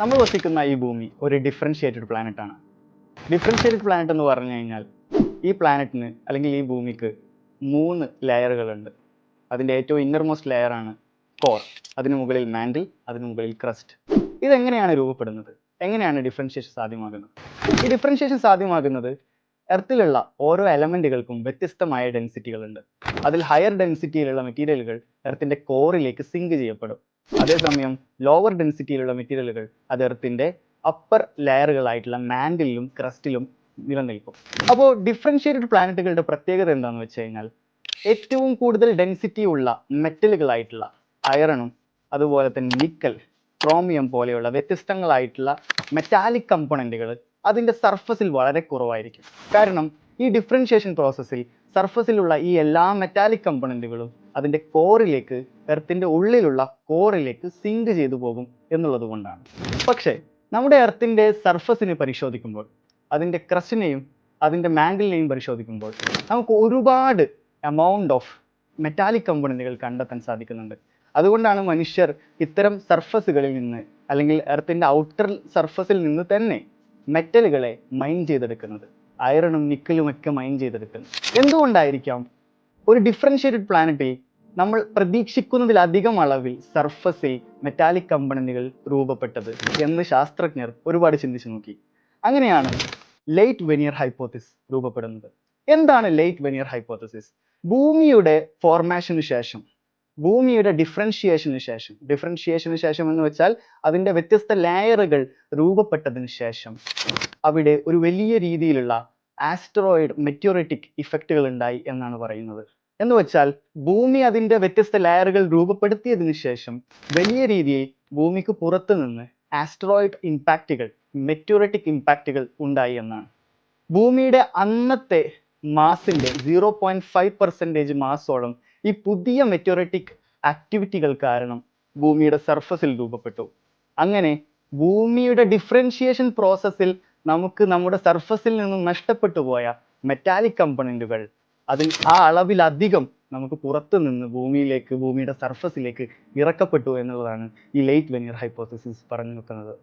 നമ്മൾ വസിക്കുന്ന ഈ ഭൂമി ഒരു ഡിഫറൻഷിയേറ്റഡ് പ്ലാനറ്റ് ആണ്. ഡിഫറൻഷിയേറ്റഡ് പ്ലാനറ്റ് എന്ന് പറഞ്ഞു കഴിഞ്ഞാൽ ഈ പ്ലാനറ്റിന് അല്ലെങ്കിൽ ഈ ഭൂമിക്ക് 3 ലെയറുകളുണ്ട്. അതിൻ്റെ ഏറ്റവും ഇന്നർമോസ്റ്റ് ലെയറാണ് കോർ, അതിനു മുകളിൽ മാൻഡിൽ, അതിനു മുകളിൽ ക്രസ്റ്റ്. ഇതെങ്ങനെയാണ് രൂപപ്പെടുന്നത്? എങ്ങനെയാണ് ഡിഫറൻഷിയേഷൻ സാധ്യമാകുന്നത്? ഈ ഡിഫറൻഷിയേഷൻ സാധ്യമാകുന്നത് എർത്തിലുള്ള ഓരോ എലമെൻറ്റുകൾക്കും വ്യത്യസ്തമായ ഡെൻസിറ്റികളുണ്ട്. അതിൽ ഹയർ ഡെൻസിറ്റിയിലുള്ള മെറ്റീരിയലുകൾ എർത്തിൻ്റെ കോറിലേക്ക് സിങ്ക് ചെയ്യപ്പെടും. അതേസമയം ലോവർ ഡെൻസിറ്റിയിലുള്ള മെറ്റീരിയലുകൾ അത് എർത്തിൻ്റെ അപ്പർ ലെയറുകളായിട്ടുള്ള മാൻഡിലും ക്രസ്റ്റിലും നിലനിൽക്കും. അപ്പോൾ ഡിഫറൻഷിയേറ്റഡ് പ്ലാനറ്റുകളുടെ പ്രത്യേകത എന്താണെന്ന് വെച്ച് കഴിഞ്ഞാൽ ഏറ്റവും കൂടുതൽ ഡെൻസിറ്റി ഉള്ള മെറ്റലുകളായിട്ടുള്ള അയറണും അതുപോലെ തന്നെ നിക്കൽ, ക്രോമിയം പോലെയുള്ള വ്യത്യസ്തങ്ങളായിട്ടുള്ള മെറ്റാലിക് കമ്പോണൻറ്റുകൾ അതിൻ്റെ സർഫസിൽ വളരെ കുറവായിരിക്കും. കാരണം ഈ ഡിഫറൻഷിയേഷൻ പ്രോസസ്സിൽ സർഫസിലുള്ള ഈ എല്ലാ മെറ്റാലിക് കമ്പോണൻറ്റുകളും അതിൻ്റെ കോറിലേക്ക്, എർത്തിൻ്റെ ഉള്ളിലുള്ള കോറിലേക്ക് സിങ്ക് ചെയ്തു പോകും എന്നുള്ളത് കൊണ്ടാണ്. പക്ഷേ നമ്മുടെ എർത്തിൻ്റെ സർഫസിനെ പരിശോധിക്കുമ്പോൾ, അതിൻ്റെ ക്രസ്റ്റിനെയും അതിൻ്റെ മാൻഡിലിനെയും പരിശോധിക്കുമ്പോൾ നമുക്ക് ഒരുപാട് എമൗണ്ട് ഓഫ് മെറ്റാലിക് കമ്പോണൻറ്റുകൾ കണ്ടെത്താൻ സാധിക്കുന്നുണ്ട്. അതുകൊണ്ടാണ് മനുഷ്യർ ഇത്തരം സർഫസുകളിൽ നിന്ന് അല്ലെങ്കിൽ എർത്തിൻ്റെ ഔട്ടർ സർഫസിൽ നിന്ന് തന്നെ മെറ്റലുകളെ മൈൻ ചെയ്തെടുക്കുന്നത്, അയറണും നിക്കലും ഒക്കെ മൈൻ ചെയ്തെടുക്കുന്നത്. എന്തുകൊണ്ടായിരിക്കാം ഒരു ഡിഫറൻഷിയേറ്റഡ് പ്ലാനറ്റിൽ നമ്മൾ പ്രതീക്ഷിക്കുന്നതിലധികം അളവിൽ സർഫസിൽ മെറ്റാലിക് കമ്പോണൻറ്റുകൾ രൂപപ്പെട്ടത് എന്ന് ശാസ്ത്രജ്ഞർ ഒരുപാട് ചിന്തിച്ചു നോക്കി. അങ്ങനെയാണ് ലേറ്റ് വെനിയർ ഹൈപ്പോത്തിസിസ് രൂപപ്പെടുന്നത്. എന്താണ് ലേറ്റ് വെനിയർ ഹൈപ്പോത്തിസിസ്? ഭൂമിയുടെ ഫോർമേഷന് ശേഷം, ഭൂമിയുടെ ഡിഫറൻഷിയേഷന് ശേഷം എന്ന് വെച്ചാൽ അതിൻ്റെ വ്യത്യസ്ത ലെയറുകൾ രൂപപ്പെട്ടതിന് ശേഷം അവിടെ ഒരു വലിയ രീതിയിലുള്ള ആസ്ട്രോയിഡ് മെറ്റോറിറ്റിക് ഇഫക്റ്റുകൾ ഉണ്ടായി എന്നാണ് പറയുന്നത്. എന്ന് വെച്ചാൽ ഭൂമി അതിൻ്റെ വ്യത്യസ്ത ലെയറുകൾ രൂപപ്പെടുത്തിയതിനു ശേഷം വലിയ രീതിയിൽ ഭൂമിക്ക് പുറത്തു നിന്ന് ആസ്ട്രോയിഡ് ഇമ്പാക്റ്റുകൾ, മെറ്റോറിറ്റിക് ഇമ്പാക്റ്റുകൾ ഉണ്ടായി എന്നാണ്. ഭൂമിയുടെ അന്നത്തെ മാസിൻ്റെ 0.5% മാസോളം ഈ പുതിയ മെറ്റോറിറ്റിക് ആക്ടിവിറ്റികൾ കാരണം ഭൂമിയുടെ സർഫസിൽ രൂപപ്പെട്ടു. അങ്ങനെ ഭൂമിയുടെ ഡിഫറൻഷിയേഷൻ പ്രോസസ്സിൽ നമുക്ക് നമ്മുടെ സർഫസിൽ നിന്നും നഷ്ടപ്പെട്ടു പോയ മെറ്റാലിക് കമ്പോണൻറ്റുകൾ അതിൽ ആ അളവിലധികം നമുക്ക് പുറത്തു നിന്ന് ഭൂമിയിലേക്ക്, ഭൂമിയുടെ സർഫസിലേക്ക് ഇറക്കപ്പെട്ടു എന്നുള്ളതാണ് ഈ ലേറ്റ് വെനിയർ ഹൈപ്പോത്തിസിസ് പറഞ്ഞു വെക്കുന്നത്.